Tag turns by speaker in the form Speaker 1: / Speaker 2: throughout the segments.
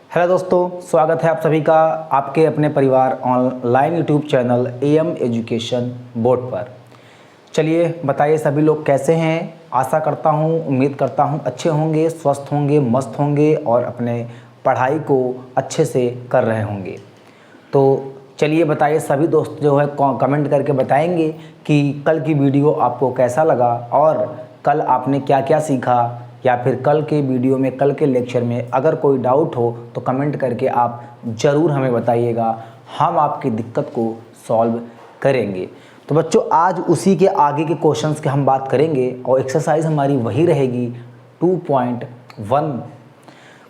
Speaker 1: Hello दोस्तों, स्वागत है आप सभी का आपके अपने परिवार online YouTube channel am education board पर। चलिए बताइए सभी लोग कैसे हैं। आशा करता हूं, उम्मीद करता हूं अच्छे होंगे, स्वस्थ होंगे, मस्त होंगे और अपने पढ़ाई को अच्छे से कर रहे होंगे। तो चलिए बताइए सभी दोस्त जो है कमेंट करके बताएंगे कि कल की वीडियो आपको कैसा लगा और कल आपने क्या क्या सीखा, या फिर कल के वीडियो में, कल के लेक्चर में अगर कोई डाउट हो तो कमेंट करके आप ज़रूर हमें बताइएगा। हम आपकी दिक्कत को सॉल्व करेंगे। तो बच्चों आज उसी के आगे के क्वेश्चंस की हम बात करेंगे और एक्सरसाइज हमारी वही रहेगी 2.1।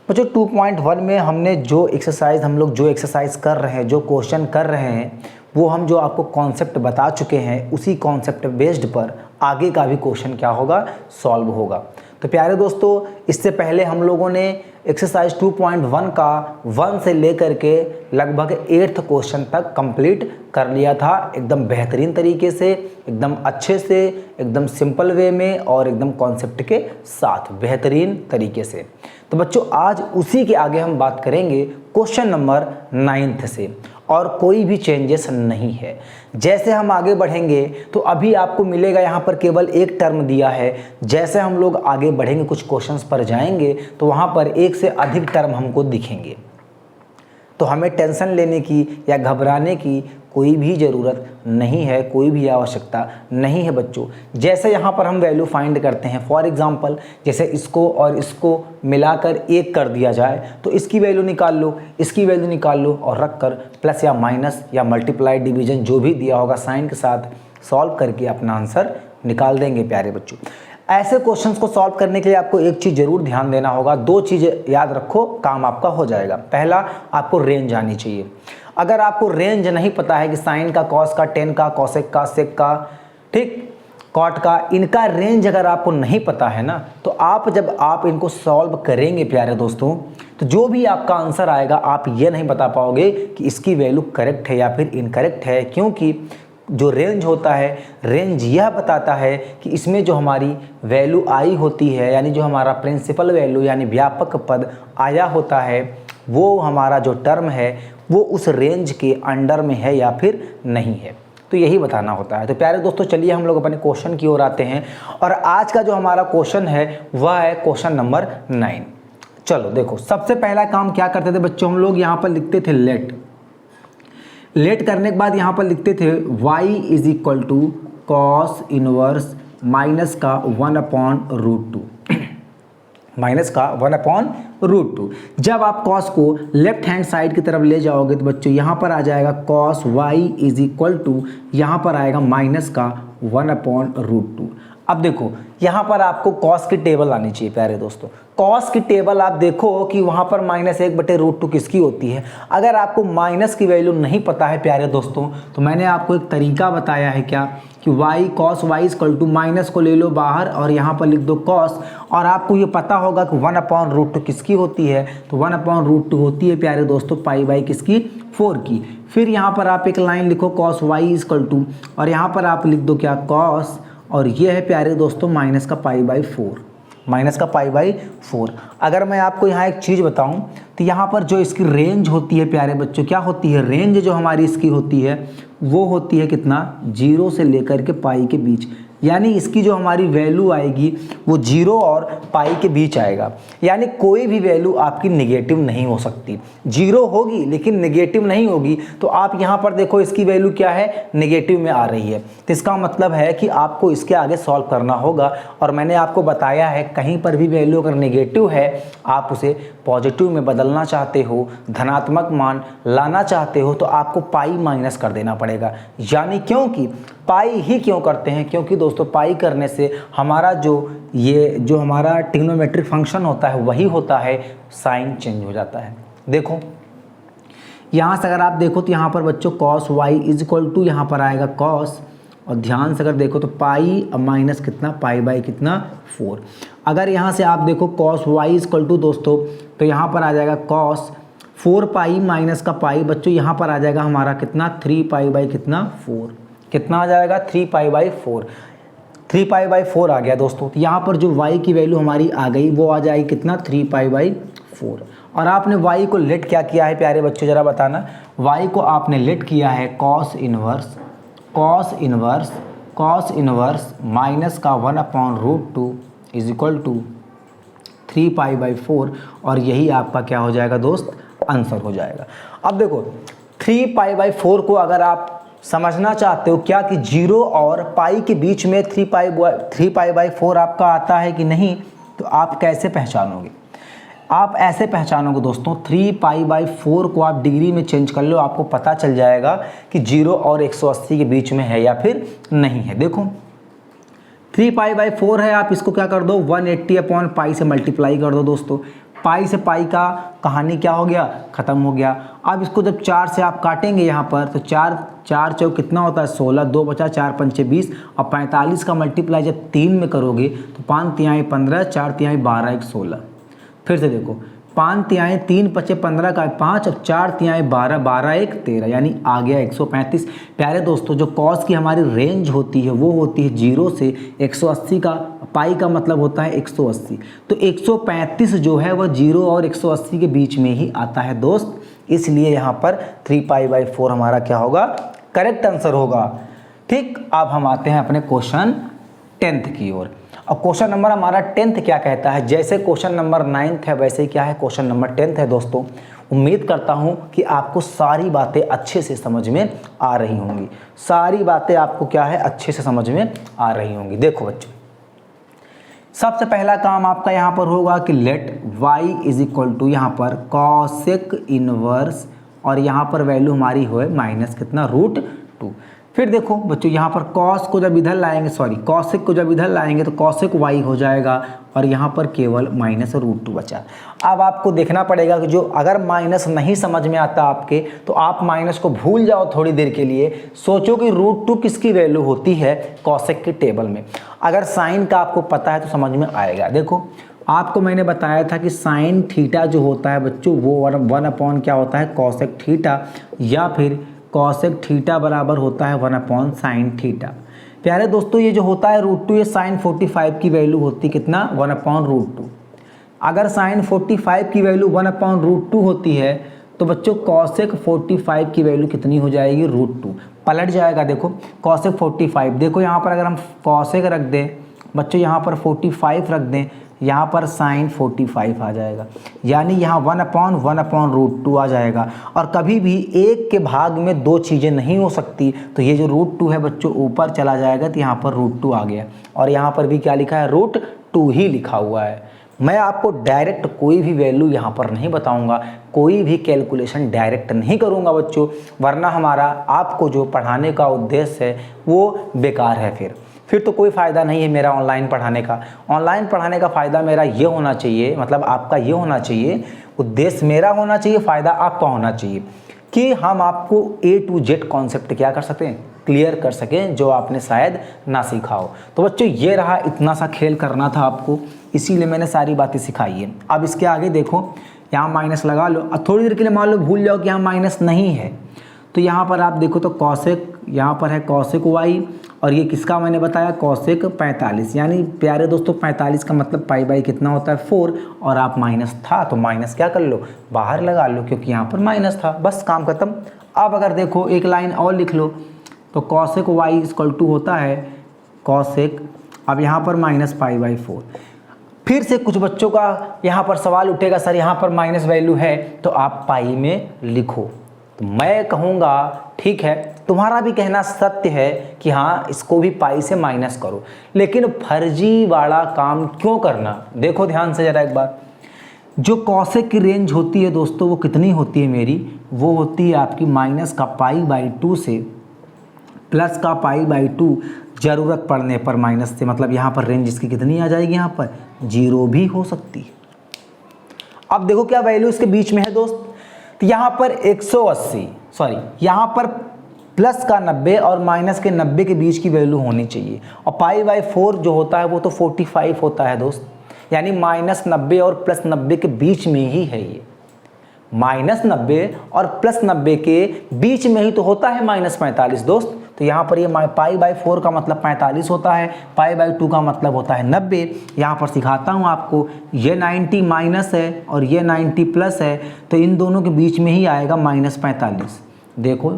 Speaker 1: बच्चों 2.1 में हमने जो एक्सरसाइज कर रहे हैं, जो क्वेश्चन कर रहे हैं, वो हम जो आपको कॉन्सेप्ट बता चुके हैं, उसी कॉन्सेप्ट बेस्ड पर आगे का भी क्वेश्चन क्या होगा, सॉल्व होगा। तो प्यारे दोस्तों, इससे पहले हम लोगों ने एक्सरसाइज 2.1 का 1 से लेकर के लगभग 8th क्वेश्चन तक कंप्लीट कर लिया था, एकदम बेहतरीन तरीके से, एकदम अच्छे से, एकदम सिंपल वे में और एकदम कॉन्सेप्ट के साथ बेहतरीन तरीके से। तो बच्चों आज उसी के आगे हम बात करेंगे क्वेश्चन नंबर 9th से, और कोई भी चेंजेस नहीं है। जैसे हम आगे बढ़ेंगे तो अभी आपको मिलेगा यहाँ पर केवल एक टर्म दिया है। जैसे हम लोग आगे बढ़ेंगे, कुछ क्वेश्चंस पर जाएंगे तो वहाँ पर एक से अधिक टर्म हमको दिखेंगे। तो हमें टेंशन लेने की या घबराने की कोई भी ज़रूरत नहीं है, कोई भी आवश्यकता नहीं है बच्चों। जैसे यहाँ पर हम वैल्यू फाइंड करते हैं, फॉर एग्जांपल जैसे इसको और इसको मिलाकर एक कर दिया जाए तो इसकी वैल्यू निकाल लो, इसकी वैल्यू निकाल लो और रख कर प्लस या माइनस या मल्टीप्लाई डिवीजन जो भी दिया होगा साइन के साथ सॉल्व करके अपना आंसर निकाल देंगे प्यारे बच्चों। ऐसे क्वेश्चंस को सॉल्व करने के लिए आपको एक चीज़ जरूर ध्यान देना होगा, दो चीज़ें याद रखो, काम आपका हो जाएगा। पहला, आपको रेंज आनी चाहिए। अगर आपको रेंज नहीं पता है कि साइन का, कॉस का, टेन का, कॉसेक का, सेक का, ठीक, कॉट का, इनका रेंज अगर आपको नहीं पता है ना, तो जब आप इनको सॉल्व करेंगे प्यारे दोस्तों, तो जो भी आपका आंसर आएगा आप ये नहीं बता पाओगे कि इसकी वैल्यू करेक्ट है या फिर इनकरेक्ट है। क्योंकि जो रेंज होता है, रेंज यह बताता है कि इसमें जो हमारी वैल्यू आई होती है, यानी जो हमारा प्रिंसिपल वैल्यू यानी व्यापक पद आया होता है, वो हमारा जो टर्म है वो उस रेंज के अंडर में है या फिर नहीं है। तो यही बताना होता है। तो प्यारे दोस्तों चलिए हम लोग अपने क्वेश्चन की ओर आते हैं, और आज का जो हमारा क्वेश्चन है वह है क्वेश्चन नंबर 9। चलो देखो, सबसे पहला काम क्या करते थे बच्चों, हम लोग यहाँ पर लिखते थे लेट करने के बाद यहाँ पर लिखते थे y is equal to cos inverse minus का 1/√2 माइनस का 1/√2। जब आप कॉस को लेफ्ट हैंड साइड की तरफ ले जाओगे तो बच्चों यहाँ पर आ जाएगा cos y is equal to, यहाँ पर आएगा माइनस का 1/√2। अब देखो यहाँ पर आपको कॉस की टेबल आनी चाहिए प्यारे दोस्तों। कॉस की टेबल आप देखो कि वहाँ पर -1/√2 किसकी होती है। अगर आपको माइनस की वैल्यू नहीं पता है प्यारे दोस्तों, तो मैंने आपको एक तरीका बताया है क्या, कि y cos y equal to minus को ले लो बाहर और यहाँ पर लिख दो कॉस, और आपको ये पता होगा कि 1/√2 किसकी होती है। तो 1/√2 होती है प्यारे दोस्तों पाई किसकी, 4 की। फिर यहाँ पर आप एक लाइन लिखो कॉस y इक्वल टू, और यहाँ पर आप लिख दो क्या, कॉस, और ये है प्यारे दोस्तों माइनस का पाई/4। अगर मैं आपको यहाँ एक चीज़ बताऊँ तो यहाँ पर जो इसकी रेंज होती है प्यारे बच्चों, क्या होती है, रेंज जो हमारी इसकी होती है वो होती है कितना, 0 से लेकर के पाई के बीच। यानी इसकी जो हमारी वैल्यू आएगी वो 0 और पाई के बीच आएगा। यानी कोई भी वैल्यू आपकी नेगेटिव नहीं हो सकती। 0 होगी लेकिन नेगेटिव नहीं होगी। तो आप यहाँ पर देखो इसकी वैल्यू क्या है, नेगेटिव में आ रही है। तो इसका मतलब है कि आपको इसके आगे सॉल्व करना होगा। और मैंने आपको बताया है कहीं पर भी वैल्यू अगर नेगेटिव है, आप उसे पॉजिटिव में बदलना चाहते हो, धनात्मक मान लाना चाहते हो, तो आपको पाई माइनस कर देना पड़ेगा। यानी क्योंकि पाई ही क्यों करते हैं, क्योंकि दोस्तों पाई करने से हमारा जो हमारा ट्रिग्नोमेट्रिक फंक्शन होता है वही होता है, साइन चेंज हो जाता है। देखो यहाँ से अगर आप देखो तो यहाँ पर बच्चों cos y is equal to, यहाँ पर आएगा कॉस, और ध्यान से अगर देखो तो पाई माइनस कितना, पाई/कितना, 4। अगर यहाँ से आप देखो cos y is equal to दोस्तों, तो यहाँ पर आ जाएगा कॉस 4 पाई माइनस का पाई, बच्चों यहाँ पर आ जाएगा हमारा कितना, 3 पाई/4। कितना आ जाएगा, 3 पाई/4। 3 पाई/4 आ गया दोस्तों। तो यहाँ पर जो y की वैल्यू हमारी आ गई वो आ जाएगी कितना, 3 पाई/4। 4। और आपने y को लेट क्या किया है प्यारे बच्चों, ज़रा बताना। y को आपने लेट किया है cos इनवर्स माइनस का 1/√2 इज इक्वल टू 3π/4, और यही आपका क्या हो जाएगा दोस्त, आंसर हो जाएगा। अब देखो 3π/4 को अगर आप समझना चाहते हो क्या कि 0 और पाई के बीच में 3π/4 आपका आता है कि नहीं, तो आप कैसे पहचानोगे? आप ऐसे पहचानोगे दोस्तों, 3π/4 को आप डिग्री में चेंज कर लो, आपको पता चल जाएगा कि 0 और 180 के बीच में है या फिर नहीं है। देखो 3π/4 है, आप इसको क्या कर दो 180/π से मल्टीप्लाई कर दो दोस्तों। पाई से पाई का कहानी क्या हो गया, ख़त्म हो गया। अब इसको जब 4 से आप काटेंगे यहाँ पर, तो 4 चौक कितना होता है 16, 2 बचा 4 पंचे 20, और 45 का मल्टीप्लाई जब 3 में करोगे तो 5 तिहाई 15, 4 तिहाई 12, 1 16। फिर से देखो 5 तिहाई 3 पचे 15 का 5, और 4 तिहाई 12, 12 1 13, यानी आ गया 135। प्यारे दोस्तों जो कॉस की हमारी रेंज होती है वो होती है 0 से 180 का, पाई का मतलब होता है 180, तो 135 जो है वह 0 और 180 के बीच में ही आता है दोस्त, इसलिए यहाँ पर 3π/4 हमारा क्या होगा, करेक्ट आंसर होगा। ठीक, अब हम आते हैं अपने क्वेश्चन 10th की ओर। अब क्वेश्चन नंबर हमारा 10th क्या कहता है, जैसे क्वेश्चन नंबर 9th है वैसे ही क्या है क्वेश्चन नंबर 10th है दोस्तों। उम्मीद करता हूँ कि आपको सारी बातें अच्छे से समझ में आ रही होंगी, सारी बातें आपको क्या है अच्छे से समझ में आ रही होंगी। देखो बच्चों, सबसे पहला काम आपका यहाँ पर होगा कि let y is equal to यहाँ पर कॉसेक इनवर्स, और यहाँ पर वैल्यू हमारी हो माइनस कितना √2। फिर देखो बच्चों यहाँ पर कॉस को जब इधर लाएंगे, कॉसेक को जब इधर लाएंगे तो कॉसेक y हो जाएगा, और यहाँ पर केवल माइनस √2 बचा। अब आपको देखना पड़ेगा कि जो अगर माइनस नहीं समझ में आता आपके, तो आप माइनस को भूल जाओ थोड़ी देर के लिए, सोचो कि √2 किसकी वैल्यू होती है कॉसेक के टेबल में। अगर साइन का आपको पता है तो समझ में आएगा। देखो आपको मैंने बताया था कि साइन थीटा जो होता है बच्चों वो 1/, क्या होता है कॉसेक थीटा, या फिर कॉसेक थीटा बराबर होता है 1/ साइन थीटा। प्यारे दोस्तों ये जो होता है √2, ये साइन 45 की वैल्यू होती है कितना 1/√2। अगर साइन 45 की वैल्यू 1/√2 होती है तो बच्चों कॉसेक 45 की वैल्यू कितनी हो जाएगी √2, पलट जाएगा। देखो कॉसेक 45, देखो यहाँ पर अगर हम कॉसेक रख दें बच्चों, यहाँ पर 45 रख दें, यहाँ पर साइन 45 आ जाएगा, यानी यहाँ 1/√2 आ जाएगा। और कभी भी एक के भाग में दो चीज़ें नहीं हो सकती, तो ये जो √2 है बच्चों ऊपर चला जाएगा तो यहाँ पर √2 आ गया, और यहाँ पर भी क्या लिखा है √2 ही लिखा हुआ है। मैं आपको डायरेक्ट कोई भी वैल्यू यहाँ पर नहीं बताऊँगा, कोई भी कैलकुलेशन डायरेक्ट नहीं करूँगा बच्चों, वरना हमारा आपको जो पढ़ाने का उद्देश्य है वो बेकार है। फिर तो कोई फ़ायदा नहीं है मेरा ऑनलाइन पढ़ाने का। ऑनलाइन पढ़ाने का फ़ायदा मेरा ये होना चाहिए, मतलब आपका ये होना चाहिए, उद्देश्य मेरा होना चाहिए, फ़ायदा आपका होना चाहिए कि हम आपको A to Z कॉन्सेप्ट क्या कर सकें, क्लियर कर सकें, जो आपने शायद ना सीखा हो। तो बच्चों ये रहा, इतना सा खेल करना था आपको, इसीलिए मैंने सारी बातें सिखाई है। अब इसके आगे देखो, यहाँ माइनस लगा लो, अब थोड़ी देर के लिए मान लो भूल जाओ कि यहाँ माइनस नहीं है, तो यहाँ पर आप देखो तो कॉसेक, यहाँ पर है कॉसेक y, और ये किसका मैंने बताया कॉसेक 45, यानी प्यारे दोस्तों 45 का मतलब पाई कितना होता है 4, और आप माइनस था तो माइनस क्या कर लो बाहर लगा लो, क्योंकि यहाँ पर माइनस था, बस काम खत्म। अब अगर देखो एक लाइन और लिख लो, तो कॉसेक y इक्वल टू होता है कॉसेक, अब यहाँ पर -π/4। फिर से कुछ बच्चों का यहाँ पर सवाल उठेगा, सर यहाँ पर माइनस वैल्यू है तो आप पाई में लिखो, तो मैं कहूँगा ठीक है, तुम्हारा भी कहना सत्य है कि हाँ इसको भी पाई से माइनस करो, लेकिन फर्जी वाला काम क्यों करना। देखो ध्यान से ज़रा एक बार, जो कॉसेक की रेंज होती है दोस्तों वो कितनी होती है मेरी, वो होती है आपकी माइनस का π/2 से प्लस का π/2, ज़रूरत पड़ने पर माइनस से, मतलब यहाँ पर रेंज इसकी कितनी आ जाएगी, यहाँ पर 0 भी हो सकती है। अब देखो क्या वैल्यू इसके बीच में है दोस्त, तो यहाँ पर 180, यहाँ पर प्लस का 90 और माइनस के 90 के बीच की वैल्यू होनी चाहिए, और π/4 जो होता है वो तो 45 होता है दोस्त, यानी -90 और +90 के बीच में ही है ये, -90 और +90 के बीच में ही तो होता है -45 दोस्त, तो यहाँ पर ये पाई बाई 4 का मतलब 45 होता है, पाई बाई 2 का मतलब होता है 90। यहाँ पर सिखाता हूँ आपको, ये 90 माइनस है और ये 90 प्लस है, तो इन दोनों के बीच में ही आएगा -45। देखो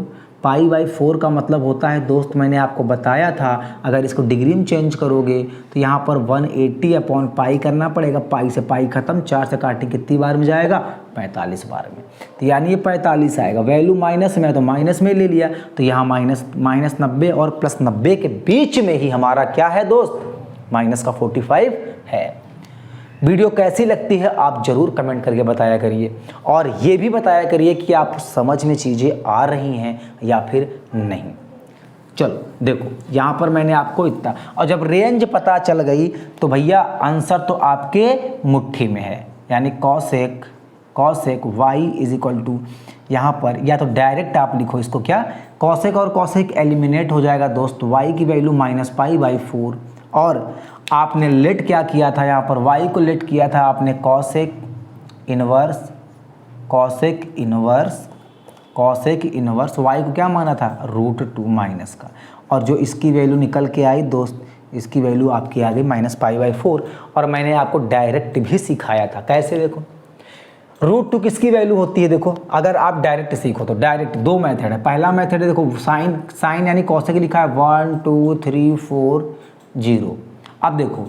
Speaker 1: पाई बाई 4 का मतलब होता है दोस्त, मैंने आपको बताया था, अगर इसको डिग्री में चेंज करोगे तो यहाँ पर 180 अपॉन पाई करना पड़ेगा। पाई से पाई खत्म, 4 से काटे कितनी बार में जाएगा? 45 बार में। तो यानी ये 45 आएगा। वैल्यू माइनस में है तो माइनस में ले लिया, तो यहाँ -90 और +90 के बीच में ही हमारा क्या है दोस्त? माइनस का 45 है। वीडियो कैसी लगती है आप ज़रूर कमेंट करके बताया करिए, और ये भी बताया करिए कि आप समझ में चीज़ें आ रही हैं या फिर नहीं। चलो देखो यहाँ पर मैंने आपको इतना, और जब रेंज पता चल गई तो भैया आंसर तो आपके मुट्ठी में है। यानी cosec y is equal to, यहाँ पर या तो डायरेक्ट आप लिखो इसको, क्या कॉसेक और कॉसेक एलिमिनेट हो जाएगा दोस्त। y की वैल्यू -π/4, और आपने लेट क्या किया था? यहाँ पर y को लेट किया था आपने कॉसेक इनवर्स y को क्या माना था? √2 माइनस का, और जो इसकी वैल्यू निकल के आई दोस्त, इसकी वैल्यू आपकी आ गई -π/4। और मैंने आपको डायरेक्ट भी सिखाया था, कैसे? देखो √2 किसकी वैल्यू होती है? देखो अगर आप डायरेक्ट सीखो तो डायरेक्ट 2 मेथड है। पहला मेथड है, देखो साइन यानी कॉसेक लिखा है 1 2 3 4 0। अब देखो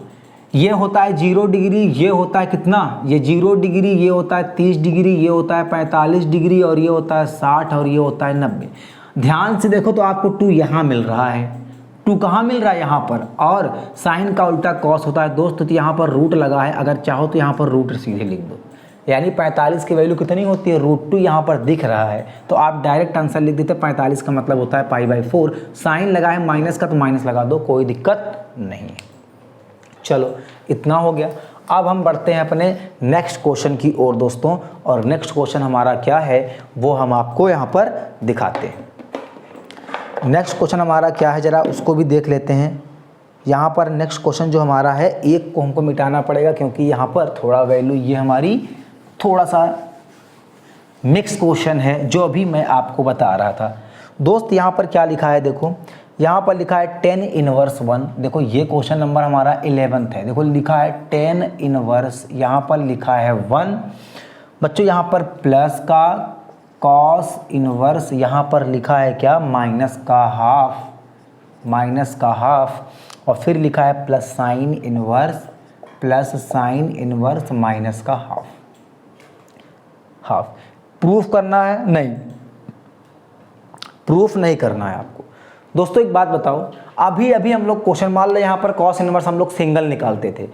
Speaker 1: ये होता है 0 डिग्री, ये होता है कितना? ये 0 डिग्री, ये होता है 30 डिग्री, ये होता है 45 डिग्री, और ये होता है 60, और ये होता है 90। ध्यान से देखो तो आपको 2 यहाँ मिल रहा है, 2 कहाँ मिल रहा है? यहाँ पर। और साइन का उल्टा कॉस होता है दोस्त, तो यहाँ पर रूट लगा है, अगर चाहो तो यहाँ पर रूट सीधे लिख दो। यानी 45 की वैल्यू कितनी होती है? √2 यहाँ पर दिख रहा है, तो आप डायरेक्ट आंसर लिख देते। 45 का मतलब होता है π/4। साइन लगा है माइनस का तो माइनस लगा दो, कोई दिक्कत नहीं है। चलो इतना हो गया। अब हम बढ़ते हैं अपने नेक्स्ट क्वेश्चन की ओर दोस्तों, और नेक्स्ट क्वेश्चन हमारा क्या है वो हम आपको यहाँ पर दिखाते हैं। नेक्स्ट क्वेश्चन हमारा क्या है जरा उसको भी देख लेते हैं। यहाँ पर नेक्स्ट क्वेश्चन जो हमारा है, एक को हमको मिटाना पड़ेगा क्योंकि यहाँ पर थोड़ा वैल्यू ये हमारी थोड़ा सा मिक्स क्वेश्चन है जो अभी मैं आपको बता रहा था दोस्त। यहाँ पर क्या लिखा है? देखो यहाँ पर लिखा है 10 इनवर्स 1। देखो ये क्वेश्चन नंबर हमारा 11th है। देखो लिखा है 10 इनवर्स, यहाँ पर लिखा है 1। बच्चों यहाँ पर प्लस का कॉस इनवर्स, यहाँ पर लिखा है क्या? माइनस का हाफ, और फिर लिखा है प्लस साइन इनवर्स माइनस का हाफ। प्रूफ करना है? नहीं, प्रूफ नहीं करना है आपको। दोस्तों एक बात बताओ, अभी हम लोग क्वेश्चन मान लो यहाँ पर कॉस इनवर्स हम लोग सिंगल निकालते थे।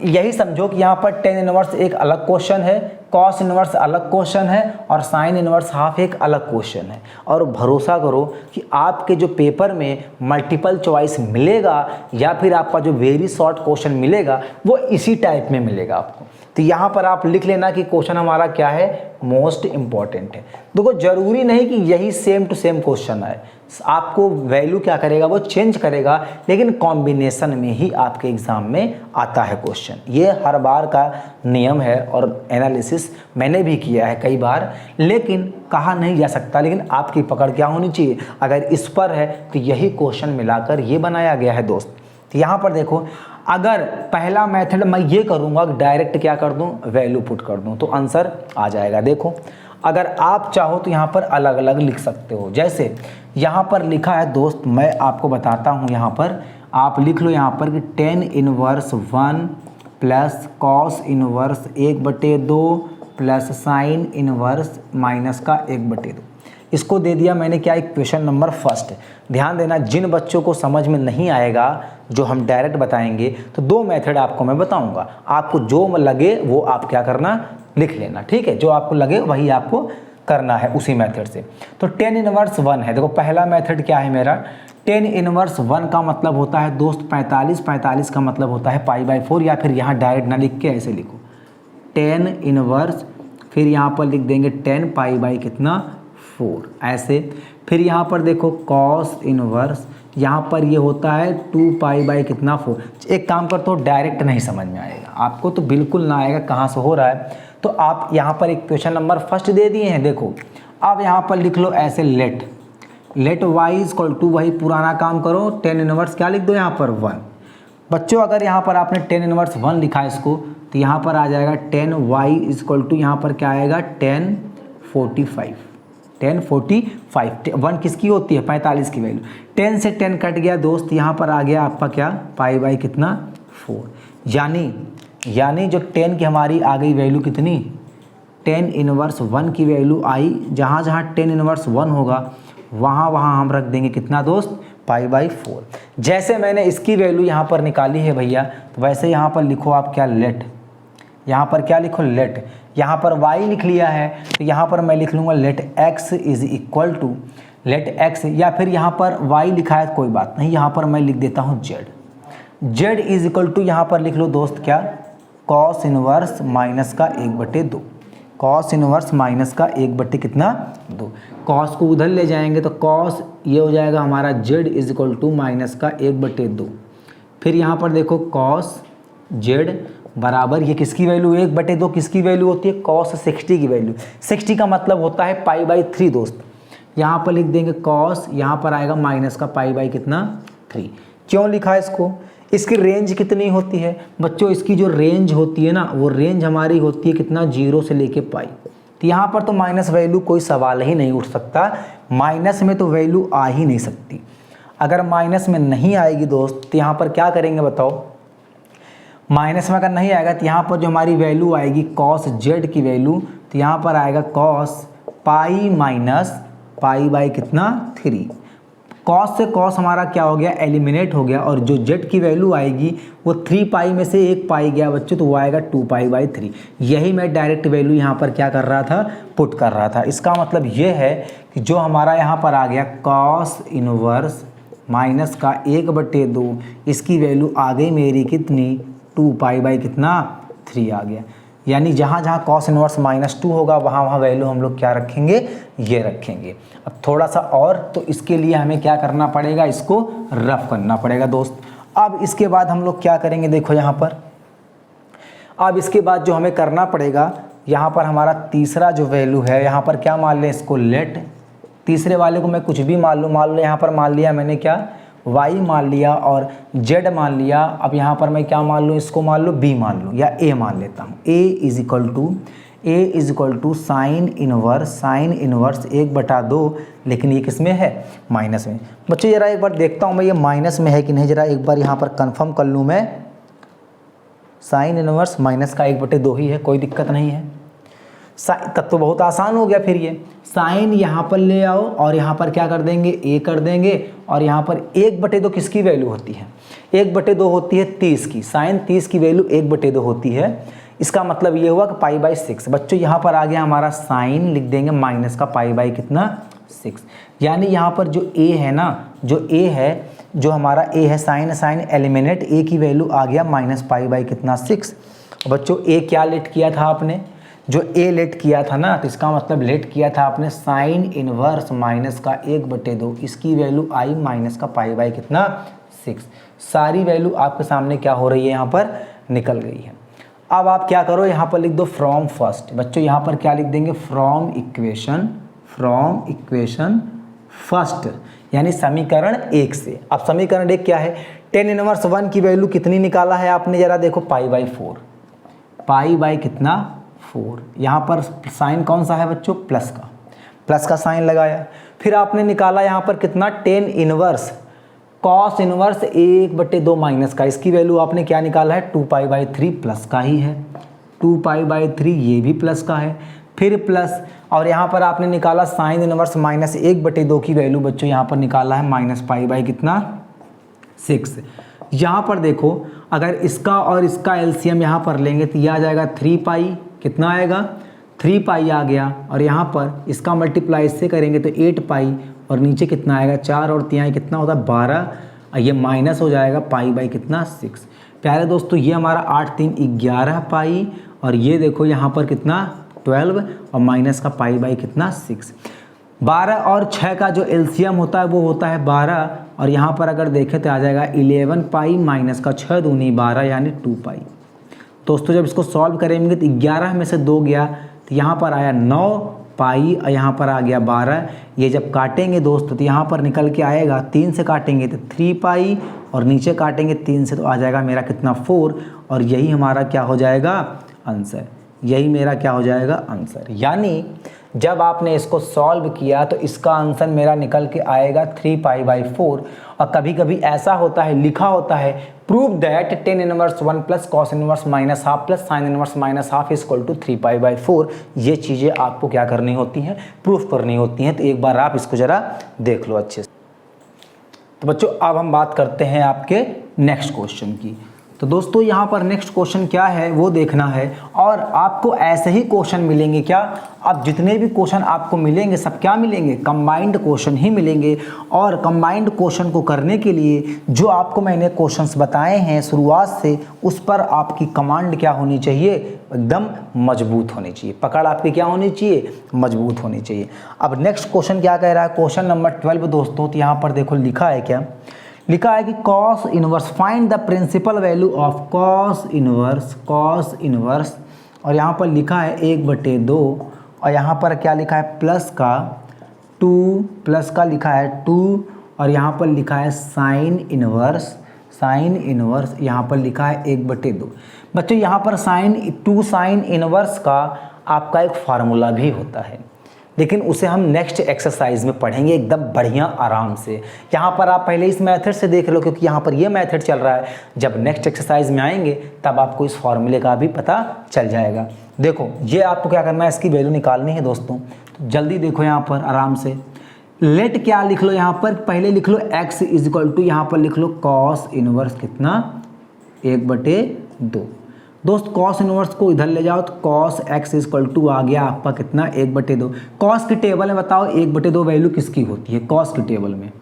Speaker 1: यही समझो कि यहाँ पर 10 इनवर्स एक अलग क्वेश्चन है, कॉस इनवर्स अलग क्वेश्चन है, और साइन इनवर्स हाफ एक अलग क्वेश्चन है। और भरोसा करो कि आपके जो पेपर में मल्टीपल चॉइस मिलेगा या फिर आपका जो वेरी शॉर्ट क्वेश्चन मिलेगा वो इसी टाइप में मिलेगा आपको। तो यहाँ पर आप लिख लेना कि क्वेश्चन हमारा क्या है? मोस्ट इम्पॉर्टेंट है। देखो जरूरी नहीं कि यही सेम टू सेम क्वेश्चन आए, आपको वैल्यू क्या करेगा? वो चेंज करेगा, लेकिन कॉम्बिनेशन में ही आपके एग्जाम में आता है क्वेश्चन। ये हर बार का नियम है, और एनालिसिस मैंने भी किया है कई बार, लेकिन कहा नहीं जा सकता। लेकिन आपकी पकड़ क्या होनी चाहिए? अगर इस पर है तो यही क्वेश्चन मिलाकर ये बनाया गया है दोस्त। तो यहाँ पर देखो, अगर पहला मेथड मैं ये करूँगा, डायरेक्ट क्या कर दूँ? वैल्यू पुट कर दूँ, तो आंसर आ जाएगा। देखो अगर आप चाहो तो यहाँ पर अलग अलग लिख सकते हो। जैसे यहाँ पर लिखा है दोस्त, मैं आपको बताता हूँ, यहाँ पर आप लिख लो यहाँ पर कि 10 inverse 1 plus cos inverse 1/2 plus sine inverse minus का 1/2। इसको दे दिया मैंने क्या? Equation number first. ध्यान देना, जिन बच्चों को समझ में नहीं आएगा जो हम डायरेक्ट बताएंगे तो 2 मेथड आपको मैं बताऊंगा, आपको जो लगे वो आप क्या करना? लिख लेना, ठीक है? जो आपको लगे वही आपको करना है उसी मेथड से। तो 10 इनवर्स 1 है। देखो पहला मेथड क्या है मेरा? 10 इनवर्स 1 का मतलब होता है दोस्त 45 का मतलब होता है π/4, या फिर यहाँ डायरेक्ट ना लिख के ऐसे लिखो 10 इनवर्स, फिर यहाँ पर लिख देंगे 10 π/4 ऐसे। फिर यहाँ पर देखो कॉस इनवर्स, यहाँ पर ये होता है 2π/4। एक काम कर तो डायरेक्ट नहीं समझ में आएगा आपको, तो बिल्कुल ना आएगा कहाँ से हो रहा है। तो आप यहाँ पर इक्वेशन नंबर फर्स्ट दे दिए हैं। देखो अब यहाँ पर लिख लो ऐसे let let y equal to, वही पुराना काम करो, टेन इनवर्स क्या लिख दो यहाँ पर 1। बच्चों अगर यहाँ पर आपने टेन इनवर्स 1 लिखा है इसको, तो यहाँ पर आ जाएगा 10y इक्वल टू, यहाँ पर क्या आएगा 1045। 1045 1 किसकी होती है 45 की वैल्यू। 10 से 10 कट गया दोस्त, यहाँ पर आ गया आपका क्या पाई बाई कितना 4। यानी जो 10 की हमारी आ गई वैल्यू कितनी 10 इनवर्स 1 की वैल्यू आई। जहाँ जहाँ 10 इनवर्स 1 होगा वहाँ हम रख देंगे कितना दोस्त पाई बाई 4। जैसे मैंने इसकी वैल्यू यहाँ पर निकाली है भैया, तो वैसे यहाँ पर लिखो आप क्या लेट, यहाँ पर क्या लिखो लेट, यहाँ पर y लिख लिया है तो यहाँ पर मैं लिख लूँगा let x is equal to let x, या फिर यहाँ पर y लिखा है कोई बात नहीं, यहाँ पर मैं लिख देता हूँ z इज इक्वल टू, यहाँ पर लिख लो दोस्त क्या कॉस इनवर्स माइनस का 1/2, कॉस इनवर्स माइनस का 1/2 कितना 2। कॉस को उधर ले जाएंगे तो कॉस ये हो जाएगा हमारा z is equal to minus का 1/2। फिर यहाँ पर देखो कॉस z बराबर ये किसकी वैल्यू 1/2 किसकी वैल्यू होती है कॉस 60 की वैल्यू। 60 का मतलब होता है पाई बाई 3 दोस्त। यहाँ पर लिख देंगे कॉस, यहाँ पर आएगा माइनस का पाई बाई कितना 3। क्यों लिखा है इसको, इसकी रेंज कितनी होती है बच्चों, इसकी जो रेंज होती है ना वो रेंज हमारी होती है कितना 0 से लेके पाई। तो यहाँ पर तो माइनस वैल्यू कोई सवाल ही नहीं उठ सकता, माइनस में तो वैल्यू आ ही नहीं सकती। अगर माइनस में नहीं आएगी दोस्त तो यहाँ पर क्या करेंगे बताओ, माइनस में अगर नहीं आएगा तो यहाँ पर जो हमारी वैल्यू आएगी कॉस जेड की वैल्यू, तो यहाँ पर आएगा cos pi minus pi by कितना 3। कॉस से कॉस हमारा क्या हो गया एलिमिनेट हो गया, और जो जेड की वैल्यू आएगी वो 3 पाई में से 1 पाई गया बच्चों, तो वो आएगा 2 पाई बाई 3। यही मैं डायरेक्ट वैल्यू यहाँ पर क्या कर रहा था पुट कर रहा था। इसका मतलब ये है कि जो हमारा यहाँ पर आ गया कॉस इनवर्स माइनस का 1/2, इसकी वैल्यू आ गई मेरी कितनी 2 पाई बाई कितना 3 आ गया। यानी जहाँ जहाँ कॉस इनवर्स -2 होगा वहाँ वैल्यू हम लोग क्या रखेंगे ये रखेंगे। अब थोड़ा सा और, तो इसके लिए हमें क्या करना पड़ेगा, इसको रफ करना पड़ेगा दोस्त। अब इसके बाद हम लोग क्या करेंगे देखो यहाँ पर, अब इसके बाद जो हमें करना पड़ेगा यहाँ पर हमारा तीसरा जो वैल्यू है यहाँ पर क्या मान लें इसको लेट, तीसरे वाले को मैं कुछ भी मान लो यहाँ पर मान लिया मैंने क्या y मान लिया और z मान लिया। अब यहाँ पर मैं क्या मान लूँ, इसको मान लो b मान लूँ या a मान लेता हूँ। a is equal to sine inverse 1/2, लेकिन ये किस में है माइनस में। बच्चों ज़रा एक बार देखता हूँ मैं ये माइनस में है कि नहीं, ज़रा एक बार यहाँ पर कंफर्म कर लूँ मैं। साइन इनवर्स माइनस का 1/2 ही है, कोई दिक्कत नहीं है। तब तो बहुत आसान हो गया। फिर ये साइन यहाँ पर ले आओ और यहाँ पर क्या कर देंगे a कर देंगे, और यहाँ पर 1/2 किसकी वैल्यू होती है 1/2 होती है 30 की, साइन 30 की वैल्यू 1/2 होती है। इसका मतलब ये हुआ कि पाई बाई 6। बच्चों यहाँ पर आ गया हमारा साइन, लिख देंगे माइनस का पाई बाई कितना 6। यानी यहाँ पर जो a है ना, जो a है, जो हमारा a है साइन एलिमिनेट a की वैल्यू आ गया माइनस पाई बाई कितना 6। बच्चों a क्या लेट किया था आपने, जो a लेट किया था ना, तो इसका मतलब लेट किया था आपने साइन इनवर्स माइनस का 1/2, इसकी वैल्यू आई माइनस का पाई बाई कितना 6। सारी वैल्यू आपके सामने क्या हो रही है यहाँ पर निकल गई है। अब आप क्या करो यहाँ पर लिख दो फ्रॉम फर्स्ट। बच्चों यहाँ पर क्या लिख देंगे फ्रॉम इक्वेशन फर्स्ट, यानी समीकरण 1 से। अब समीकरण 1 क्या है, टेन इनवर्स 1 की वैल्यू कितनी निकाला है आपने, जरा देखो पाई बाई 4, पाई बाई कितना 4। यहाँ पर साइन कौन सा है बच्चों प्लस का साइन लगाया। फिर आपने निकाला यहाँ पर कितना tan inverse cos inverse 1/2 minus का, इसकी वैल्यू आपने क्या निकाला है 2 पाई बाई 3 प्लस का ही है, 2 पाई बाई 3 ये भी प्लस का है, फिर प्लस, और यहाँ पर आपने निकाला साइन इनवर्स माइनस 1/2 की वैल्यू बच्चों यहाँ पर निकाला है माइनस पाई बाई कितना 6। यहाँ पर देखो अगर इसका और इसका एलसीएम यहाँ पर लेंगे तो यह आ जाएगा 3 पाई, कितना आएगा 3 पाई आ गया, और यहाँ पर इसका मल्टीप्लाई इससे करेंगे तो 8 पाई, और नीचे कितना आएगा 4 और 3 कितना होता है 12, ये माइनस हो जाएगा पाई बाई कितना 6। प्यारे दोस्तों ये हमारा 8 3 11 पाई, और ये देखो यहाँ पर कितना 12 और माइनस का पाई बाई कितना 6। 12 और 6 का जो एलसीएम होता है वो होता है 12, और यहाँ पर अगर देखें तो आ जाएगा 11 पाई माइनस का 6 दूनी 12 यानी 2 पाई। दोस्तों जब इसको सॉल्व करेंगे तो 11 में से 2 गया तो यहाँ पर आया 9 पाई, यहाँ पर आ गया 12। ये जब काटेंगे दोस्त तो यहाँ पर निकल के आएगा, 3 से काटेंगे तो 3 पाई, और नीचे काटेंगे 3 से तो आ जाएगा मेरा कितना 4, और यही हमारा क्या हो जाएगा आंसर, यही मेरा क्या हो जाएगा आंसर। यानी जब आपने इसको सॉल्व किया तो इसका आंसर मेरा निकल के आएगा 3 पाई बाई 4। और कभी कभी ऐसा होता है, लिखा होता है prove that tan inverse 1 plus cos inverse minus half plus sine inverse minus half equal to 3 pi by 4। ये चीज़ें आपको क्या करनी होती हैं, प्रूफ करनी होती हैं। तो एक बार आप इसको ज़रा देख लो अच्छे से। तो बच्चों अब हम बात करते हैं आपके नेक्स्ट क्वेश्चन की। तो दोस्तों यहाँ पर नेक्स्ट क्वेश्चन क्या है वो देखना है, और आपको ऐसे ही क्वेश्चन मिलेंगे। क्या अब जितने भी क्वेश्चन आपको मिलेंगे सब क्या मिलेंगे, कंबाइंड क्वेश्चन ही मिलेंगे। और कंबाइंड क्वेश्चन को करने के लिए जो आपको मैंने क्वेश्चंस बताए हैं शुरुआत से, उस पर आपकी कमांड क्या होनी चाहिए, एकदम मजबूत होनी चाहिए। पकड़ आपकी क्या होनी चाहिए, मजबूत होनी चाहिए। अब नेक्स्ट क्वेश्चन क्या कह रहा है, क्वेश्चन नंबर 12 दोस्तों। तो यहाँ पर देखो लिखा है क्या, लिखा है कि cos inverse find the principal value of cos inverse, और यहाँ पर लिखा है 1/2, और यहाँ पर क्या लिखा है प्लस का 2, प्लस का लिखा है 2, और यहाँ पर लिखा है साइन इनवर्स यहाँ पर लिखा है 1/2। बच्चों यहाँ पर साइन इनवर्स का आपका एक फार्मूला भी होता है, लेकिन उसे हम नेक्स्ट एक्सरसाइज में पढ़ेंगे एकदम बढ़िया आराम से। यहाँ पर आप पहले इस मेथड से देख लो, क्योंकि यहाँ पर ये मेथड चल रहा है। जब नेक्स्ट एक्सरसाइज में आएंगे तब आपको इस फॉर्मूले का भी पता चल जाएगा। देखो ये आपको क्या करना है, इसकी वैल्यू निकालनी है दोस्तों। तो जल्दी देखो यहाँ पर आराम से, लेट क्या लिख लो यहाँ पर, पहले लिख लो x इक्वल टू, यहाँ पर लिख लो कॉस इनवर्स कितना 1/2। दोस्त कॉस इनवर्स को इधर ले जाओ तो कॉस x इक्वल टू आ गया आपका कितना 1/2। कॉस की टेबल में बताओ 1/2 वैल्यू किसकी होती है कॉस की टेबल में,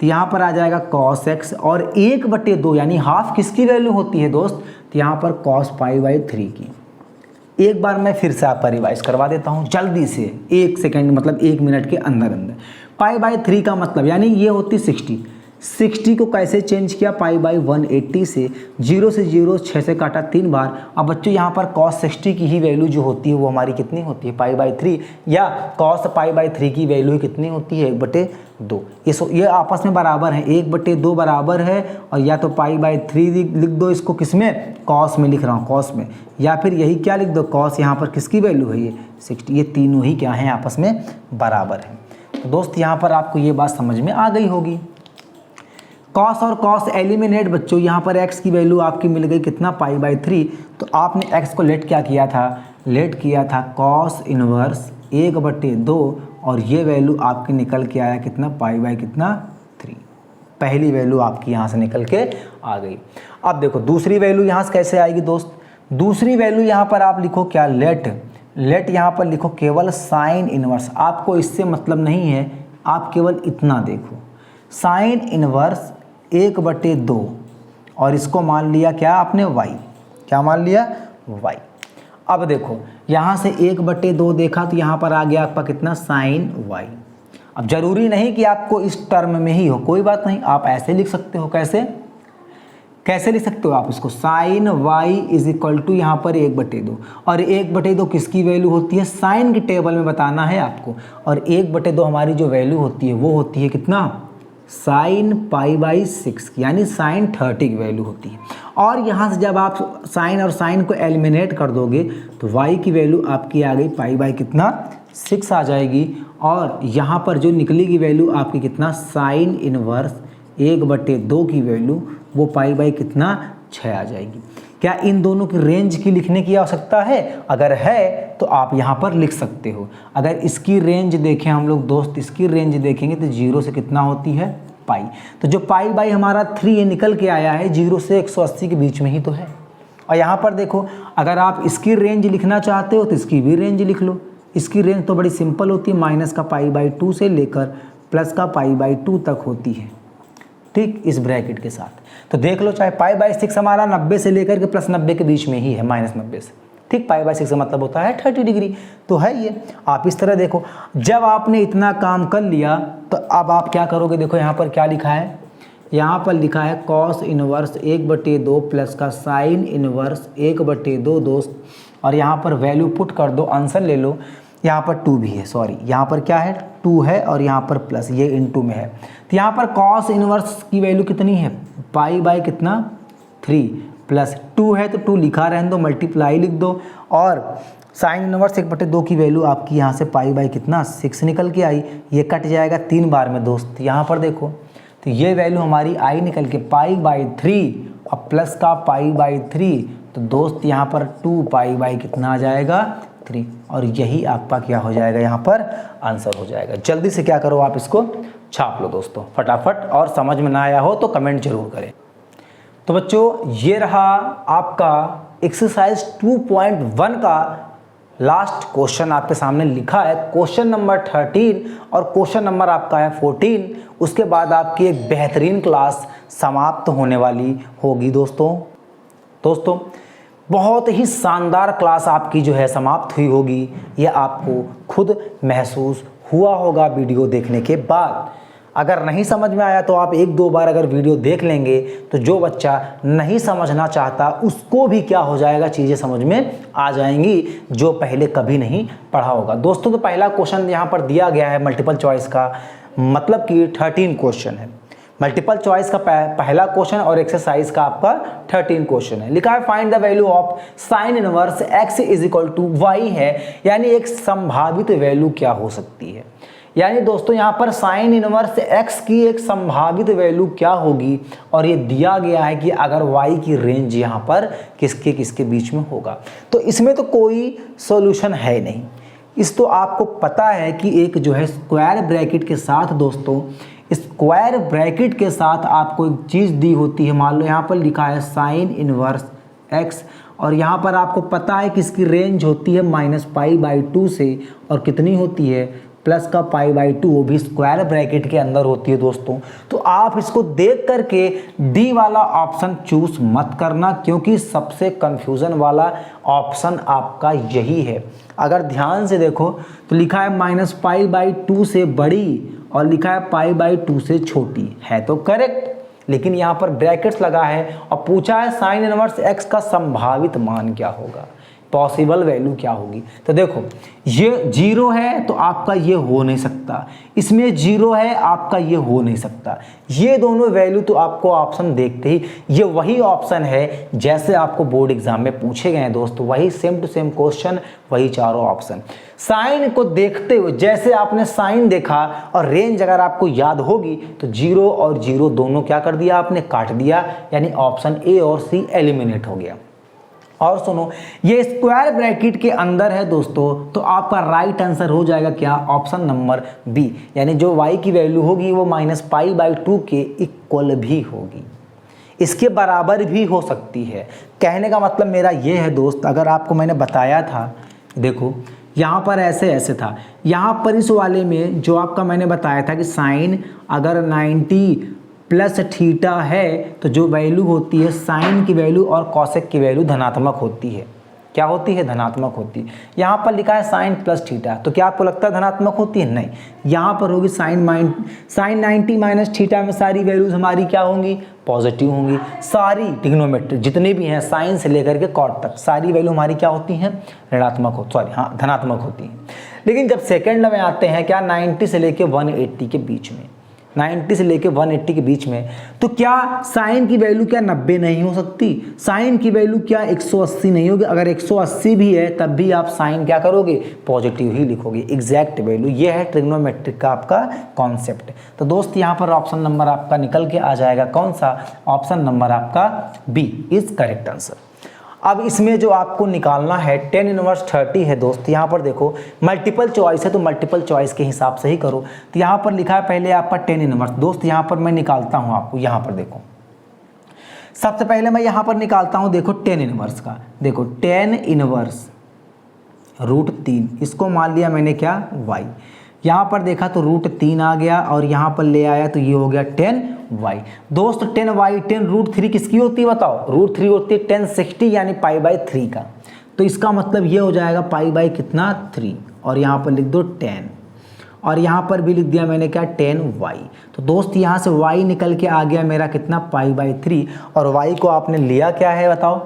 Speaker 1: तो यहाँ पर आ जाएगा कॉस x, और 1/2 यानी हाफ किसकी वैल्यू होती है दोस्त, तो यहाँ पर कॉस पाई बाई 3 की। एक बार मैं फिर से आपका रिवाइज करवा देता हूँ जल्दी से, 1 सेकेंड मतलब 1 मिनट के अंदर। पाई बाई 3 का मतलब यानी ये होती 60 को कैसे चेंज किया, पाई बाई 180 से, 0 से 0 6 से काटा 3 बार। अब बच्चों यहाँ पर cos 60 की ही वैल्यू जो होती है वो हमारी कितनी होती है, पाई बाई 3, या cos पाई बाई 3 की वैल्यू कितनी होती है 1/2। ये आपस में बराबर है, 1/2 बराबर है, और या तो पाई बाई 3 लिख दो इसको, किस में cos में लिख रहा हूँ cos में, या फिर यही क्या लिख दो cos, यहाँ पर किसकी वैल्यू है ये 60। ये तीनों ही क्या हैं आपस में बराबर हैं। तो दोस्त यहाँ पर आपको ये बात समझ में आ गई होगी। कॉस और कॉस एलिमिनेट बच्चों, यहाँ पर x की वैल्यू आपकी मिल गई कितना पाई बाई 3। तो आपने x को लेट क्या किया था, लेट किया था कॉस इनवर्स 1/2, और ये वैल्यू आपकी निकल के आया कितना पाई बाई कितना 3। पहली वैल्यू आपकी यहाँ से निकल के आ गई। अब देखो दूसरी वैल्यू यहाँ से कैसे आएगी दोस्त, दूसरी वैल्यू यहाँ पर आप लिखो क्या, लेट यहाँ पर लिखो केवल साइन इनवर्स। आपको इससे मतलब नहीं है, आप केवल इतना देखो, साइन इनवर्स 1/2, और इसको मान लिया क्या आपने y, क्या मान लिया y। अब देखो यहाँ से 1/2 देखा तो यहाँ पर आ गया आपका कितना साइन y। अब जरूरी नहीं कि आपको इस टर्म में ही हो, कोई बात नहीं, आप ऐसे लिख सकते हो। कैसे लिख सकते हो आप इसको, sine y is equal to यहाँ पर 1/2, और 1/2 किसकी वैल्यू होती है, साइन की टेबल में बताना है आपको, और 1/2 हमारी जो वैल्यू होती है वो होती है कितना, साइन पाई बाई 6 की, यानी साइन 30 की वैल्यू होती है। और यहाँ से जब आप साइन और साइन को एलिमिनेट कर दोगे तो y की वैल्यू आपकी आ गई पाई बाई कितना 6 आ जाएगी, और यहाँ पर जो निकलेगी वैल्यू आपकी कितना, साइन इनवर्स 1/2 की वैल्यू वो पाई बाई कितना 6 आ जाएगी। क्या इन दोनों की रेंज की लिखने की आवश्यकता है, अगर है तो आप यहाँ पर लिख सकते हो। अगर इसकी रेंज देखें हम लोग दोस्त, इसकी रेंज देखेंगे तो 0 से कितना होती है पाई, तो जो पाई बाई हमारा 3 ये निकल के आया है 0 से 180 के बीच में ही तो है। और यहाँ पर देखो अगर आप इसकी रेंज लिखना चाहते हो तो इसकी भी रेंज लिख लो। इसकी रेंज तो बड़ी सिंपल होती है, माइनस का पाई बाई 2 से लेकर प्लस का पाई बाई 2 तक होती है, ठीक, इस ब्रैकेट के साथ। तो देख लो चाहे पाई बाई 6 हमारा 90 से लेकर के प्लस 90 के बीच में ही है, -90 से, ठीक। पाई बाई 6 का मतलब होता है 30 डिग्री, तो है ये। आप इस तरह देखो, जब आपने इतना काम कर लिया तो अब आप क्या करोगे, देखो यहाँ पर क्या लिखा है, यहाँ पर लिखा है कॉस इनवर्स 1/2 प्लस का साइन इनवर्स 1/2 दोस्त, और यहाँ पर वैल्यू पुट कर दो, आंसर ले लो। यहाँ पर 2 भी है, सॉरी यहाँ पर क्या है 2 है और यहाँ पर प्लस, ये इनटू में है। तो यहाँ पर कॉस इनवर्स की वैल्यू कितनी है, पाई बाई कितना 3 प्लस 2 है तो 2 लिखा रहने दो, मल्टीप्लाई लिख दो। और साइन इनवर्स 1/2 की वैल्यू आपकी यहाँ से पाई बाई कितना 6 निकल के आई, ये कट जाएगा 3 बार में दोस्त। यहाँ पर देखो तो ये वैल्यू हमारी आई निकल के पाई बाई 3 और प्लस का पाई बाई 3, तो दोस्त यहाँ पर 2 पाई बाई कितना आ जाएगा 3, और यही आपका क्या हो जाएगा यहाँ पर आंसर हो जाएगा। जल्दी से क्या करो आप इसको छाप लो दोस्तों फटाफट, और समझ में ना आया हो तो कमेंट जरूर करें। तो बच्चों ये रहा आपका एक्सरसाइज 2.1 का लास्ट क्वेश्चन आपके सामने लिखा है, क्वेश्चन नंबर 13 और क्वेश्चन नंबर आपका है 14। उसके बाद आपकी एक बेहतरीन क्लास समाप्त होने वाली होगी दोस्तों बहुत ही शानदार क्लास आपकी जो है समाप्त हुई होगी, यह आपको खुद महसूस हुआ होगा वीडियो देखने के बाद। अगर नहीं समझ में आया तो आप 1-2 बार अगर वीडियो देख लेंगे तो जो बच्चा नहीं समझना चाहता उसको भी क्या हो जाएगा, चीज़ें समझ में आ जाएंगी जो पहले कभी नहीं पढ़ा होगा। दोस्तों तो पहला क्वेश्चन यहाँ पर दिया गया है मल्टीपल चॉइस का, मतलब कि 13 क्वेश्चन है। मल्टीपल चॉइस का पहला क्वेश्चन और एक्सरसाइज का आपका 13 क्वेश्चन है। लिखा है find the value of sine inverse x is equal to y है, यानी एक संभावित वैल्यू क्या हो सकती है। यानी दोस्तों यहाँ पर साइन इनवर्स x की एक संभावित वैल्यू क्या होगी, और ये दिया गया है कि अगर y की रेंज यहाँ पर किसके किसके बीच में होगा। तो इसमें तो कोई सॉल्यूशन है नहीं, इस तो आपको पता है कि एक जो है स्क्वायर ब्रैकेट के साथ दोस्तों, स्क्वायर ब्रैकेट के साथ आपको एक चीज़ दी होती है। मान लो यहाँ पर लिखा है साइन इनवर्स x, और यहाँ पर आपको पता है कि इसकी रेंज होती है -π/2 से, और कितनी होती है प्लस का π/2, वो भी स्क्वायर ब्रैकेट के अंदर होती है दोस्तों। तो आप इसको देख करके डी वाला ऑप्शन चूज मत करना, क्योंकि सबसे कंफ्यूजन वाला ऑप्शन आपका यही है। अगर ध्यान से देखो तो लिखा है -π/2 से बड़ी और लिखा है π/2 से छोटी, है तो करेक्ट, लेकिन यहाँ पर ब्रैकेट्स लगा है और पूछा है साइन इनवर्स x का संभावित मान क्या होगा, पॉसिबल वैल्यू क्या होगी। तो देखो ये 0 है तो आपका ये हो नहीं सकता, इसमें 0 है आपका ये हो नहीं सकता। ये दोनों वैल्यू तो आपको ऑप्शन देखते ही ये वही ऑप्शन है जैसे आपको बोर्ड एग्जाम में पूछे गए हैं दोस्तों, वही सेम टू सेम क्वेश्चन, वही चारों ऑप्शन। साइन को देखते हुए जैसे आपने साइन देखा और रेंज अगर आपको याद होगी तो 0 और 0 दोनों क्या कर दिया आपने, काट दिया, यानी ऑप्शन ए और सी एलिमिनेट हो गया। और सुनो ये स्क्वायर ब्रैकेट के अंदर है दोस्तों, तो आपका राइट आंसर हो जाएगा क्या, ऑप्शन नंबर बी, यानी जो y की वैल्यू होगी वो -π/2 के इक्वल भी होगी, इसके बराबर भी हो सकती है। कहने का मतलब मेरा ये है दोस्त, अगर आपको मैंने बताया था, देखो यहाँ पर ऐसे था, यहाँ पर इस वाले में जो आपका मैंने बताया था कि साइन अगर 90 प्लस थीटा है तो जो वैल्यू होती है साइन की वैल्यू और कॉसेक की वैल्यू धनात्मक होती है। क्या होती है, धनात्मक होती है। यहाँ पर लिखा है साइन प्लस थीटा, तो क्या आपको लगता है धनात्मक होती है, नहीं, यहाँ पर होगी साइन 90 माइनस थीटा में सारी वैल्यूज हमारी क्या होंगी, पॉजिटिव होंगी। सारी ट्रिग्नोमेट्री जितने भी हैं साइन से लेकर के कॉट तक सारी वैल्यू हमारी क्या होती हैं, धनात्मक होती हैं। लेकिन जब सेकंड में आते हैं क्या 90 से लेके 180 के बीच में, 90 से लेके 180 के बीच में, तो क्या साइन की वैल्यू क्या 90 नहीं हो सकती, साइन की वैल्यू क्या 180 नहीं होगी। अगर 180 भी है तब भी आप साइन क्या करोगे, पॉजिटिव ही लिखोगे, एग्जैक्ट वैल्यू। ये है ट्रिग्नोमेट्रिक का आपका कॉन्सेप्ट। तो दोस्त यहाँ पर ऑप्शन नंबर आपका निकल के आ जाएगा कौन सा, ऑप्शन नंबर आपका बी इज करेक्ट आंसर। अब इसमें जो आपको निकालना है 10 इनवर्स 30 है दोस्त। यहाँ पर देखो मल्टीपल चॉइस है तो मल्टीपल चॉइस के हिसाब से ही करो। तो यहाँ पर लिखा है पहले आपका 10 इनवर्स, दोस्त यहाँ पर मैं निकालता हूँ आपको, यहाँ पर देखो सबसे पहले मैं यहाँ पर निकालता हूँ, देखो 10 इनवर्स का, देखो 10 इनवर्स √3, इसको मान लिया मैंने क्या y, यहाँ पर देखा तो √3 आ गया और यहाँ पर ले आया तो ये हो गया 10y। दोस्त 10y 10 √3 किसकी होती है बताओ, √3 होती है 1060 यानी π/3 का। तो इसका मतलब ये हो जाएगा π/ कितना 3, और यहाँ पर लिख दो 10, और यहाँ पर भी लिख दिया मैंने क्या 10y। तो दोस्त यहाँ से y निकल के आ गया मेरा कितना π/3, और y को आपने लिया क्या है बताओ,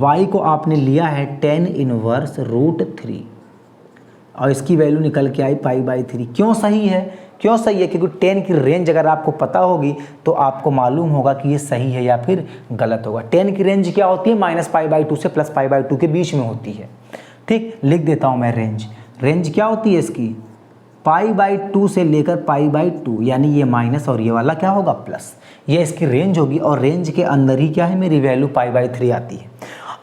Speaker 1: y को आपने लिया है 10 इनवर्स √3। और इसकी वैल्यू निकल के आई π/3। क्यों सही है? क्यों सही है? क्योंकि 10 की रेंज अगर आपको पता होगी तो आपको मालूम होगा कि ये सही है या फिर गलत होगा। 10 की रेंज क्या होती है? -π/2 से +π/2 के बीच में होती है। ठीक, लिख देता हूँ मैं रेंज। रेंज क्या होती है इसकी? π/2 से लेकर π/2, यानी ये माइनस और ये वाला क्या होगा? प्लस। ये इसकी रेंज होगी और रेंज के अंदर ही क्या है? मेरी वैल्यू π/3 आती है।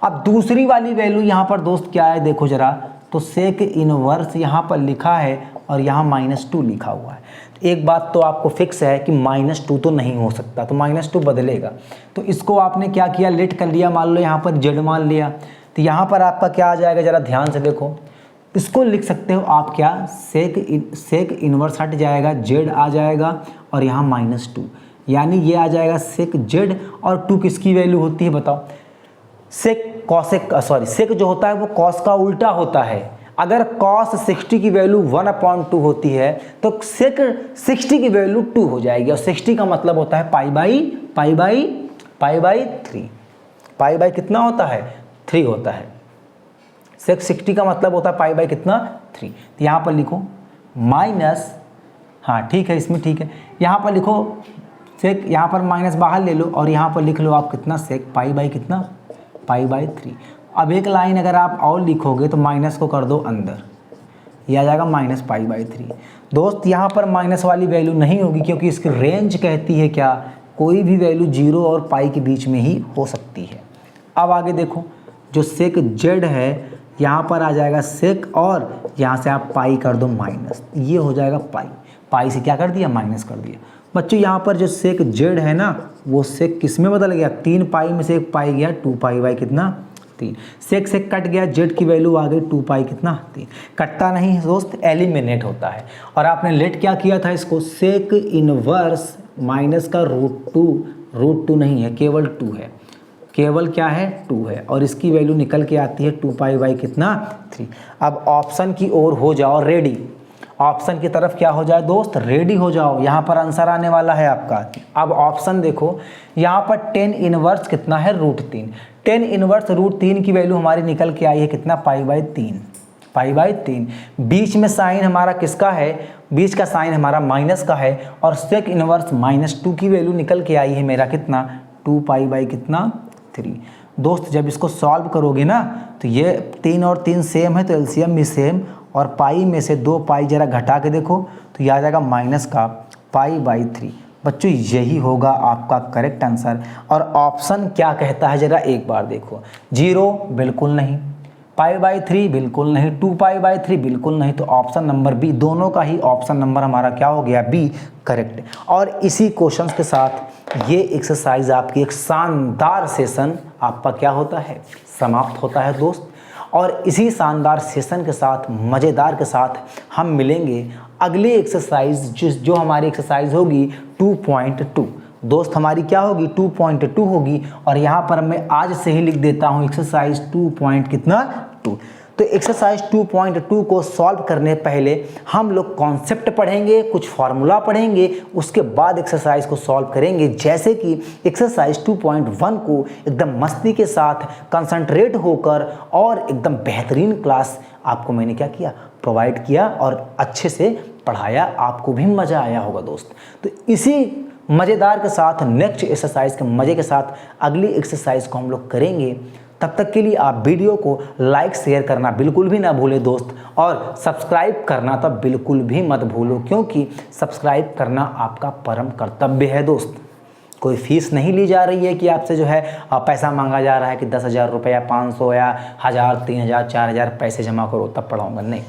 Speaker 1: अब दूसरी वाली वैल्यू यहाँ पर दोस्त क्या है? देखो जरा, तो सेक इनवर्स यहाँ पर लिखा है और यहाँ -2 लिखा हुआ है। एक बात तो आपको फिक्स है कि -2 तो नहीं हो सकता, तो -2 बदलेगा। तो इसको आपने क्या किया? लेट कर लिया, मान लो यहाँ पर जेड मान लिया। तो यहाँ पर आपका क्या आ जाएगा? ज़रा ध्यान से देखो, इसको लिख सकते हो आप क्या? सेक इनवर्स हट जाएगा, जेड आ जाएगा और यहाँ -2, यानी ये आ जाएगा सेक जेड। और 2 किसकी वैल्यू होती है बताओ? सेक जो होता है वो कॉस का उल्टा होता है। अगर cos 60 की वैल्यू 1/2 होती है तो sec 60 की वैल्यू 2 हो जाएगी, और 60 का मतलब होता है π/3। π/ कितना होता है? 3 होता है। sec 60 का मतलब होता है π/ कितना? 3। तो यहाँ पर लिखो माइनस, हाँ ठीक है, इसमें ठीक है, यहाँ पर लिखो सेक, यहाँ पर माइनस बाहर ले लो और यहाँ पर लिख लो आप कितना? सेक π/ कितना? π/3। अब एक लाइन अगर आप और लिखोगे तो माइनस को कर दो अंदर, ये आ जाएगा -π/3। दोस्त यहाँ पर माइनस वाली वैल्यू नहीं होगी क्योंकि इसकी रेंज कहती है क्या? कोई भी वैल्यू 0 और पाई के बीच में ही हो सकती है। अब आगे देखो, जो सेक जेड है यहाँ पर आ जाएगा सेक, और यहाँ से आप पाई कर दो माइनस, ये हो जाएगा पाई। पाई से क्या कर दिया? माइनस कर दिया। बच्चों यहाँ पर जो सेक जेड है ना, वो सेक किस में बदल गया? 3 पाई में से 1 पाई गया, 2π/, कितना? 3। सेक से कट गया, जेड की वैल्यू आ गई 2π, कितना? 3। कटता नहीं है दोस्त, एलिमिनेट होता है। और आपने लेट क्या किया था इसको? सेक इनवर्स माइनस का √2 नहीं है, केवल 2 है, केवल क्या है? 2 है, और इसकी वैल्यू निकल के आती है 2π/, कितना? 3। अब ऑप्शन की ओर हो जाओ रेडी, ऑप्शन की तरफ क्या हो जाए दोस्त? रेडी हो जाओ। यहाँ पर आंसर आने वाला है आपका। अब ऑप्शन देखो, यहाँ पर 10 इनवर्स कितना है? √3। 10 इनवर्स √3 की वैल्यू हमारी निकल के आई है कितना? π/3। π/3। बीच में साइन हमारा किसका है? बीच का साइन हमारा माइनस का है, और सेक इनवर्स -2 की वैल्यू निकल के आई है मेरा कितना? 2π/, कितना? 3। दोस्त जब इसको सॉल्व करोगे ना तो ये 3 और 3 सेम है तो एलसीएम भी सेम, और पाई में से 2 पाई जरा घटा के देखो तो ये आ जाएगा माइनस का π/3। बच्चों यही होगा आपका करेक्ट आंसर। और ऑप्शन क्या कहता है जरा एक बार देखो, 0 बिल्कुल नहीं, π/3 बिल्कुल नहीं, 2π/3 बिल्कुल नहीं, तो ऑप्शन नंबर बी, दोनों का ही ऑप्शन नंबर हमारा क्या हो गया? B correct. और इसी क्वेश्चंस के साथ ये एक्सरसाइज आपकी एक शानदार सेशन आपका क्या होता है? समाप्त होता है दोस्त। और इसी शानदार सेशन के साथ, मज़ेदार के साथ हम मिलेंगे अगली एक्सरसाइज, जो हमारी एक्सरसाइज होगी 2.2। दोस्त हमारी क्या होगी? 2.2 होगी। और यहाँ पर मैं आज से ही लिख देता हूँ एक्सरसाइज 2.2। तो एक्सरसाइज 2.2 को सॉल्व करने पहले हम लोग कॉन्सेप्ट पढ़ेंगे, कुछ फार्मूला पढ़ेंगे, उसके बाद एक्सरसाइज को सॉल्व करेंगे। जैसे कि एक्सरसाइज 2.1 को एकदम मस्ती के साथ कंसंट्रेट होकर और एकदम बेहतरीन क्लास आपको मैंने क्या किया? प्रोवाइड किया और अच्छे से पढ़ाया, आपको भी मज़ा आया होगा दोस्त। तो इसी मज़ेदार के साथ नेक्स्ट एक्सरसाइज के मज़े के साथ अगली एक्सरसाइज को हम लोग करेंगे। तब तक के लिए आप वीडियो को लाइक शेयर करना बिल्कुल भी ना भूलें दोस्त, और सब्सक्राइब करना तो बिल्कुल भी मत भूलो, क्योंकि सब्सक्राइब करना आपका परम कर्तव्य है दोस्त। कोई फीस नहीं ली जा रही है कि आपसे जो है पैसा मांगा जा रहा है कि 10,000 रुपये या 500 या 1,000, 3,000, 4,000 पैसे जमा करो तब पढ़ाऊँगा, नहीं।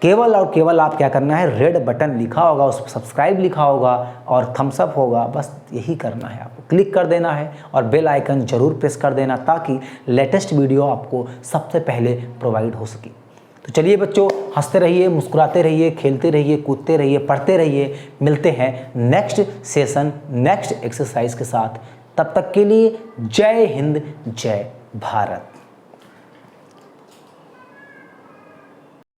Speaker 1: केवल और केवल आप क्या करना है? रेड बटन लिखा होगा, उस पर सब्सक्राइब लिखा होगा और थम्स अप होगा, बस यही करना है। आपको क्लिक कर देना है और बेल आइकन जरूर प्रेस कर देना, ताकि लेटेस्ट वीडियो आपको सबसे पहले प्रोवाइड हो सके। तो चलिए बच्चों, हंसते रहिए, मुस्कुराते रहिए, खेलते रहिए, कूदते रहिए, पढ़ते रहिए। मिलते हैं नेक्स्ट सेशन, नेक्स्ट एक्सरसाइज के साथ। तब तक के लिए जय हिंद, जय भारत।